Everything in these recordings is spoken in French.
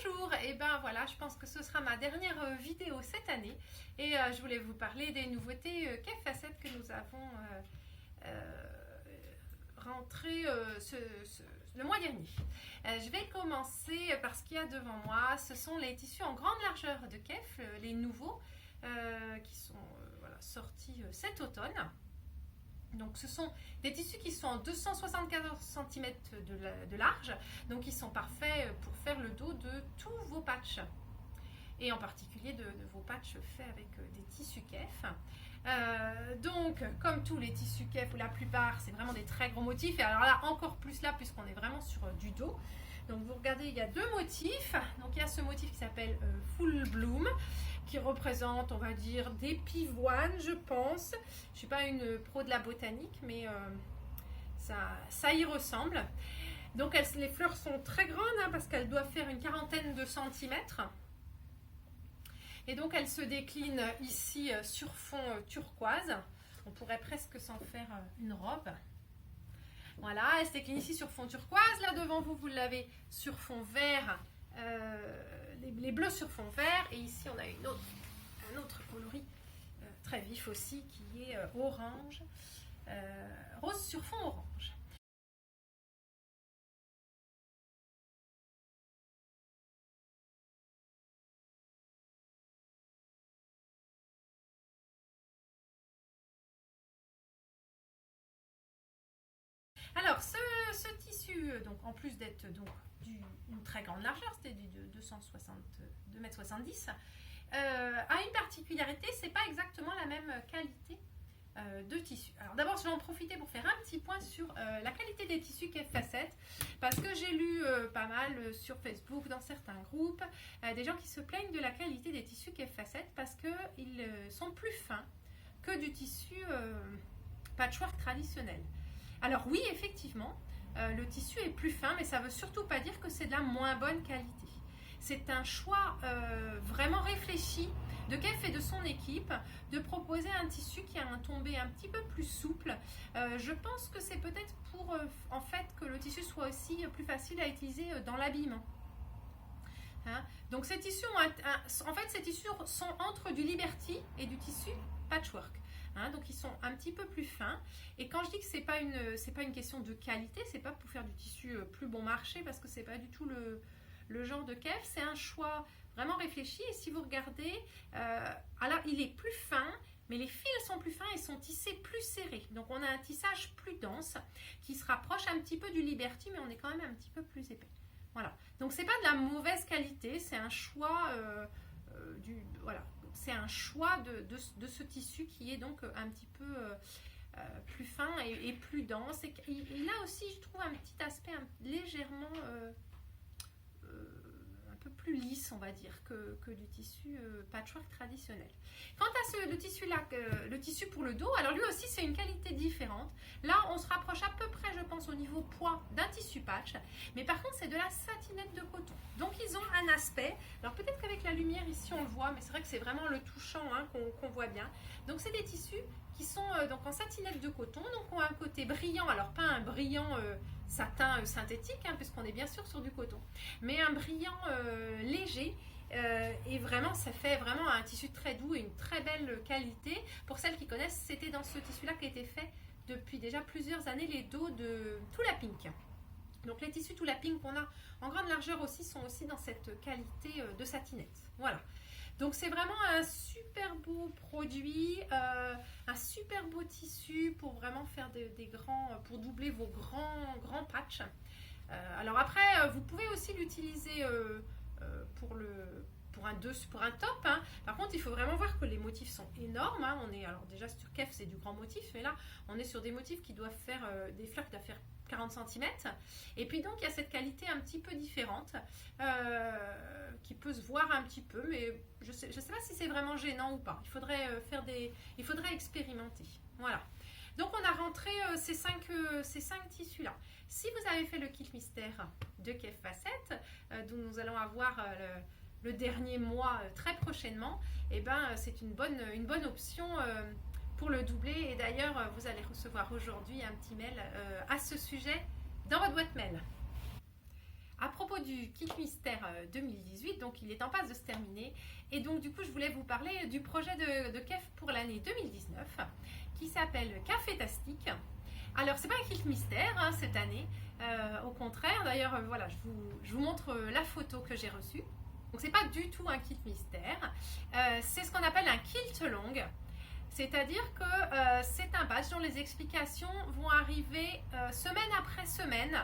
Bonjour, et ben voilà, je pense que ce sera ma dernière vidéo cette année et je voulais vous parler des nouveautés Kef Facettes que nous avons rentrées le mois dernier. Je vais commencer par ce qu'il y a devant moi, ce sont les tissus en grande largeur de Kef, les nouveaux qui sont sortis cet automne. Donc ce sont des tissus qui sont en 274 cm de large, donc ils sont parfaits pour faire le dos de tous vos patchs, et en particulier de vos patchs faits avec des tissus Kef. Donc comme tous les tissus Kef, ou la plupart, c'est vraiment des très gros motifs, et alors là encore plus là puisqu'on est vraiment sur du dos. Donc vous regardez, il y a deux motifs. Donc il y a ce motif qui s'appelle Full Bloom, qui représente, on va dire, des pivoines, je pense. Je ne suis pas une pro de la botanique, mais ça y ressemble. Donc les fleurs sont très grandes, parce qu'elles doivent faire une quarantaine de centimètres. Et donc elles se déclinent ici sur fond turquoise. On pourrait presque s'en faire une robe. Voilà, elle se décline ici sur fond turquoise. Là devant vous, vous l'avez sur fond vert. Les bleus sur fond vert, et ici on a un autre coloris très vif aussi qui est orange, rose sur fond orange. Alors ce tissu, donc en plus d'être d'une très grande largeur, c'était de 2,70 m, a une particularité, c'est pas exactement la même qualité de tissu. Alors d'abord, je vais en profiter pour faire un petit point sur la qualité des tissus Kef Facettes, parce que j'ai lu pas mal sur Facebook, dans certains groupes, des gens qui se plaignent de la qualité des tissus Kef Facettes parce qu'ils sont plus fins que du tissu patchwork traditionnel. Alors oui, effectivement, le tissu est plus fin, mais ça ne veut surtout pas dire que c'est de la moins bonne qualité. C'est un choix vraiment réfléchi de Kef et de son équipe de proposer un tissu qui a un tombé un petit peu plus souple. Je pense que c'est peut-être pour en fait que le tissu soit aussi plus facile à utiliser dans l'habillement. Donc ces tissus ces tissus sont entre du Liberty et du tissu patchwork. Donc ils sont un petit peu plus fins, et quand je dis que c'est pas une question de qualité, c'est pas pour faire du tissu plus bon marché, parce que c'est pas du tout le genre de Kef, c'est un choix vraiment réfléchi. Et si vous regardez, alors il est plus fin, mais les fils sont plus fins et sont tissés plus serrés, donc on a un tissage plus dense qui se rapproche un petit peu du Liberty, mais on est quand même un petit peu plus épais. Voilà, donc c'est pas de la mauvaise qualité, c'est un choix c'est un choix de ce tissu qui est donc un petit peu plus fin et plus dense. Et il a aussi, je trouve, un petit aspect légèrement un peu plus lisse, on va dire, que du tissu patchwork traditionnel. Quant à le tissu pour le dos, alors lui aussi c'est une qualité différente. Là on se rapproche à peu près, je pense, au niveau poids d'un tissu patch, mais par contre c'est de la satinette de coton. Donc ils ont un aspect, alors peut-être qu'avec la lumière ici on le voit, mais c'est vrai que c'est vraiment le touchant qu'on voit bien. Donc c'est des tissus qui sont donc en satinette de coton, donc ont un côté brillant, alors pas un brillant satin synthétique, puisqu'on est bien sûr sur du coton, mais un brillant léger. Et vraiment ça fait vraiment un tissu très doux et une très belle qualité. Pour celles qui connaissent, c'était dans ce tissu là qui a été fait depuis déjà plusieurs années les dos de Tula Pink. Donc les tissus Tula Pink qu'on a en grande largeur aussi sont aussi dans cette qualité de satinette. Voilà, donc c'est vraiment un super beau produit, un super beau tissu pour vraiment faire des grands, pour doubler vos grands patchs. Alors après, vous pouvez aussi l'utiliser pour un top. Par contre, il faut vraiment voir que les motifs sont énormes. On est, alors déjà sur Kef, c'est du grand motif, mais là, on est sur des motifs qui doivent faire des fleurs qui doivent faire 40 cm. Et puis donc, il y a cette qualité un petit peu différente qui peut se voir un petit peu, mais je sais pas si c'est vraiment gênant ou pas. Il faudrait expérimenter. Voilà. Donc on a rentré ces cinq tissus-là. Si vous avez fait le kit mystère de Kef Facettes, dont nous allons avoir le dernier mois très prochainement, et c'est une bonne option pour le doubler. Et d'ailleurs, vous allez recevoir aujourd'hui un petit mail à ce sujet dans votre boîte mail. à propos du kit mystère 2018, donc il est en passe de se terminer. Et donc du coup, je voulais vous parler du projet de KEF pour l'année 2019 qui s'appelle Cafétastique. Alors, c'est pas un kit mystère hein, cette année, au contraire. D'ailleurs, voilà, je vous montre la photo que j'ai reçue. Donc, c'est pas du tout un kit mystère. C'est ce qu'on appelle un kilt long. C'est-à-dire que c'est un badge dont les explications vont arriver semaine après semaine,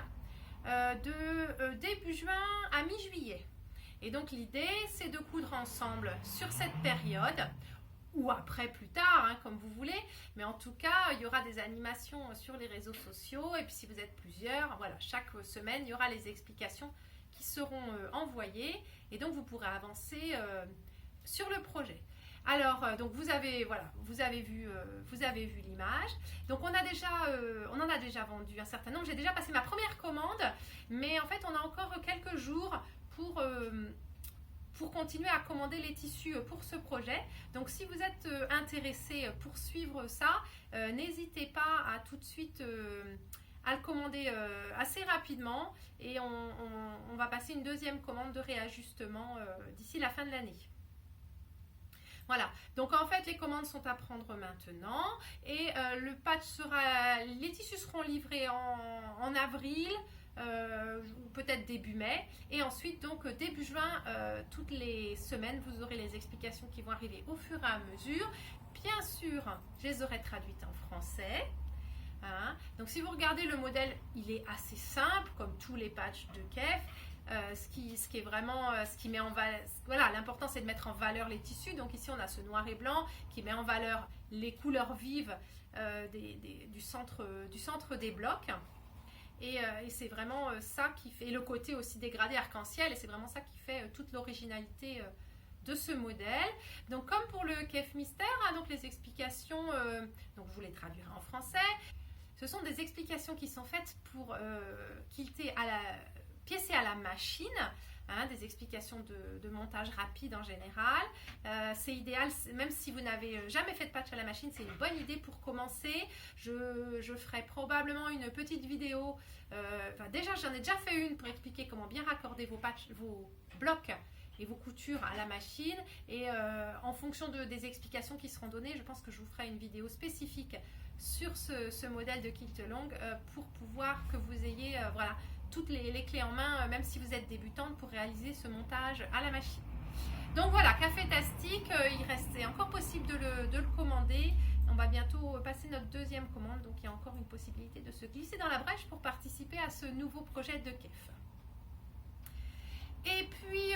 de début juin à mi-juillet. Et donc l'idée, c'est de coudre ensemble sur cette période, ou après plus tard, hein, comme vous voulez. Mais en tout cas, il y aura des animations sur les réseaux sociaux. Et puis si vous êtes plusieurs, voilà, chaque semaine, il y aura les explications qui seront envoyées. Et donc vous pourrez avancer sur le projet. Alors, donc vous avez vu l'image. Donc on en a déjà vendu un certain nombre. J'ai déjà passé ma première commande, mais en fait on a encore quelques jours pour continuer à commander les tissus pour ce projet. Donc si vous êtes intéressé pour suivre ça, n'hésitez pas à tout de suite à le commander assez rapidement, et on va passer une deuxième commande de réajustement d'ici la fin de l'année. Voilà, donc en fait les commandes sont à prendre maintenant, et le patch les tissus seront livrés en avril, peut-être début mai, et ensuite donc début juin, toutes les semaines vous aurez les explications qui vont arriver au fur et à mesure. Bien sûr, je les aurai traduites en français. Hein. Donc si vous regardez le modèle, il est assez simple comme tous les patchs de KEF. Ce qui est vraiment, ce qui met en valeur, voilà, l'important c'est de mettre en valeur les tissus. Donc ici on a ce noir et blanc qui met en valeur les couleurs vives du centre des blocs. Et c'est vraiment ça qui fait, et le côté aussi dégradé arc-en-ciel, et c'est vraiment ça qui fait toute l'originalité de ce modèle. Donc comme pour le KEF Mystère, hein, donc les explications, donc je vous les traduirai en français. Ce sont des explications qui sont faites pour quilter piécer à la machine, hein, des explications de montage rapide en général. C'est idéal, même si vous n'avez jamais fait de patch à la machine, c'est une bonne idée pour commencer. Je ferai probablement une petite vidéo. Déjà, j'en ai déjà fait une pour expliquer comment bien raccorder vos blocs et vos coutures à la machine. Et en fonction des explications qui seront données, je pense que je vous ferai une vidéo spécifique sur ce modèle de kilt long pour pouvoir que vous ayez voilà, toutes les clés en main, même si vous êtes débutante, pour réaliser ce montage à la machine. Donc voilà, Cafétastique, il restait encore possible de le commander. On va bientôt passer notre deuxième commande, donc il y a encore une possibilité de se glisser dans la brèche pour participer à ce nouveau projet de KEF. Et puis,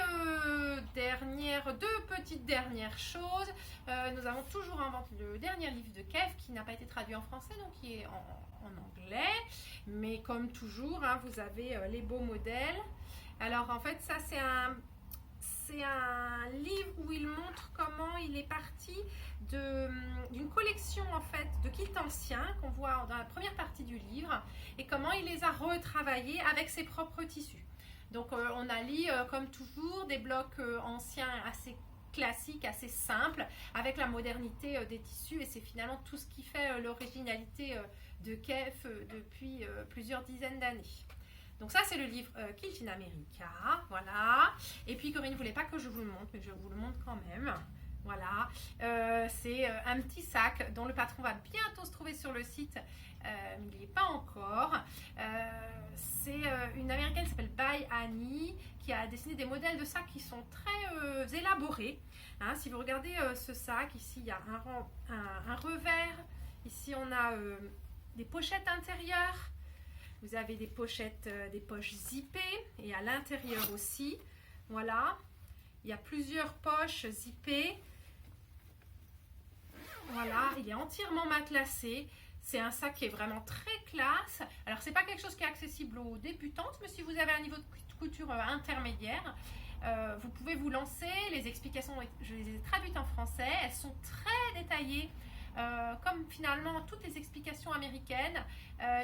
deux petites dernières choses. Nous avons toujours en vente le dernier livre de KEF qui n'a pas été traduit en français, donc qui est en anglais. Mais comme toujours, hein, vous avez les beaux modèles. Alors en fait, ça c'est un livre où il montre comment il est parti d'une collection en fait de kits anciens qu'on voit dans la première partie du livre, et comment il les a retravaillés avec ses propres tissus. Donc on allie comme toujours des blocs anciens assez classiques, assez simples, avec la modernité des tissus, et c'est finalement tout ce qui fait l'originalité de KEF depuis plusieurs dizaines d'années. Donc ça c'est le livre Kilt in America, voilà. Et puis Corinne ne voulait pas que je vous le montre, mais je vous le montre quand même. Voilà, c'est un petit sac dont le patron va bientôt se trouver sur le site, mais il n'y est pas encore. C'est une américaine qui s'appelle By Annie, qui a dessiné des modèles de sacs qui sont très élaborés. Hein, si vous regardez ce sac, ici il y a un revers, ici on a des pochettes intérieures, vous avez des pochettes, des poches zippées, et à l'intérieur aussi, voilà, il y a plusieurs poches zippées. Voilà, il est entièrement matelassé. C'est un sac qui est vraiment très classe. Alors, c'est pas quelque chose qui est accessible aux débutantes, mais si vous avez un niveau de couture intermédiaire, vous pouvez vous lancer. Les explications, je les ai traduites en français. Elles sont très détaillées, comme finalement toutes les explications américaines.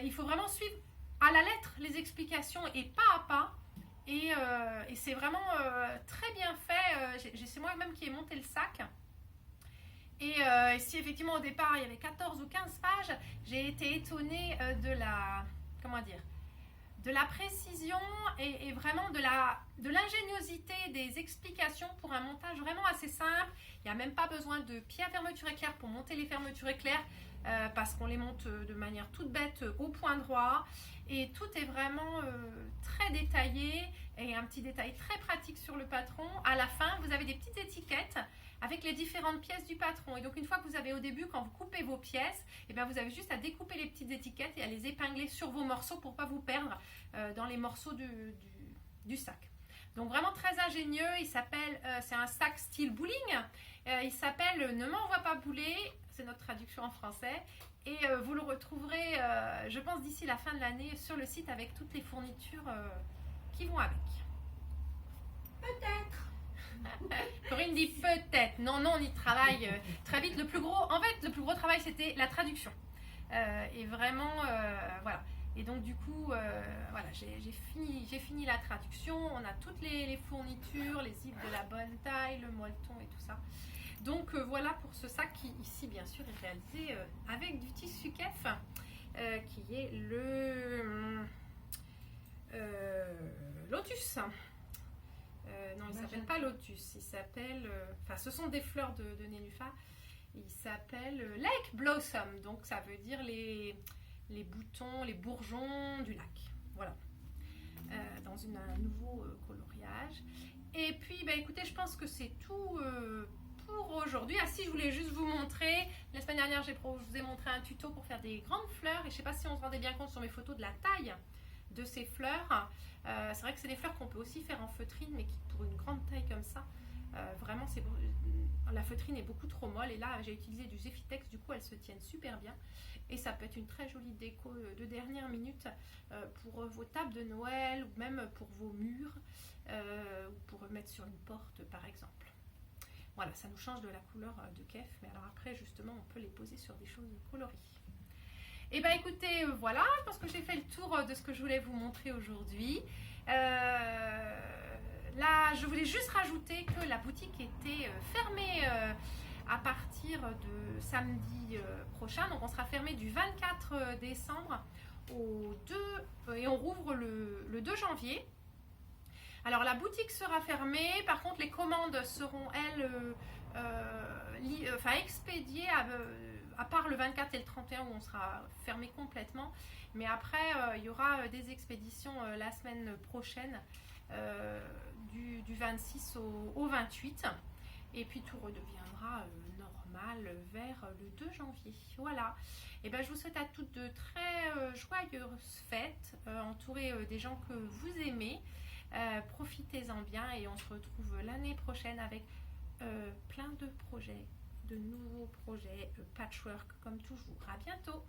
Il faut vraiment suivre à la lettre les explications et pas à pas. Et c'est vraiment très bien fait. C'est moi-même qui ai monté le sac. Et si effectivement au départ il y avait 14 ou 15 pages, j'ai été étonnée de la, comment dire, de la précision et vraiment de l'ingéniosité des explications pour un montage vraiment assez simple. Il n'y a même pas besoin de pieds à fermeture éclair pour monter les fermetures éclair parce qu'on les monte de manière toute bête au point droit. Et tout est vraiment très détaillé et un petit détail très pratique sur le patron. À la fin, vous avez des petites étiquettes avec les différentes pièces du patron. Et donc une fois que vous avez au début, quand vous coupez vos pièces, et bien vous avez juste à découper les petites étiquettes et à les épingler sur vos morceaux pour ne pas vous perdre dans les morceaux du sac. Donc vraiment très ingénieux. Il s'appelle, c'est un sac style bowling. Il s'appelle Ne m'envoie pas bouler. C'est notre traduction en français. Et vous le retrouverez, je pense, d'ici la fin de l'année sur le site avec toutes les fournitures qui vont avec. Peut-être. Corinne dit peut-être. Non, on y travaille très vite. Le plus gros travail, c'était la traduction. Et vraiment, voilà. Et donc, du coup, voilà, j'ai fini la traduction. On a toutes les fournitures, les zips de la bonne taille, le molleton et tout ça. Donc, voilà pour ce sac qui, ici, bien sûr, est réalisé avec du tissu kef, qui est le Lotus. Non, il ne s'appelle pas Lotus, il s'appelle... ce sont des fleurs de nénuphar. Il s'appelle Lake Blossom, donc ça veut dire les boutons, les bourgeons du lac. Voilà. Dans un nouveau coloriage. Et puis, écoutez, je pense que c'est tout pour aujourd'hui. Ah si, je voulais juste vous montrer. La semaine dernière, je vous ai montré un tuto pour faire des grandes fleurs. Et je ne sais pas si on se rendait bien compte sur mes photos de la taille de ces fleurs. C'est vrai que c'est des fleurs qu'on peut aussi faire en feutrine, mais qui pour une grande taille comme ça, vraiment la feutrine est beaucoup trop molle. Et là, j'ai utilisé du Zeffitex, du coup elles se tiennent super bien. Et ça peut être une très jolie déco de dernière minute pour vos tables de Noël ou même pour vos murs ou pour mettre sur une porte par exemple. Voilà, ça nous change de la couleur de kef, mais alors après justement on peut les poser sur des choses colorées. Et bien écoutez, voilà, je pense que j'ai fait le tour de ce que je voulais vous montrer aujourd'hui. Là, je voulais juste rajouter que la boutique était fermée à partir de samedi prochain. Donc on sera fermé du 24 décembre au 2 et on rouvre le 2 janvier. Alors la boutique sera fermée, par contre les commandes seront elles expédiées à part le 24 et le 31 où on sera fermé complètement. Mais après il y aura des expéditions la semaine prochaine du 26 au 28. Et puis tout redeviendra normal vers le 2 janvier. Voilà. Et ben je vous souhaite à toutes de très joyeuses fêtes, entourées des gens que vous aimez. Profitez-en bien et on se retrouve l'année prochaine avec plein de projets, de nouveaux projets patchwork comme toujours. À bientôt!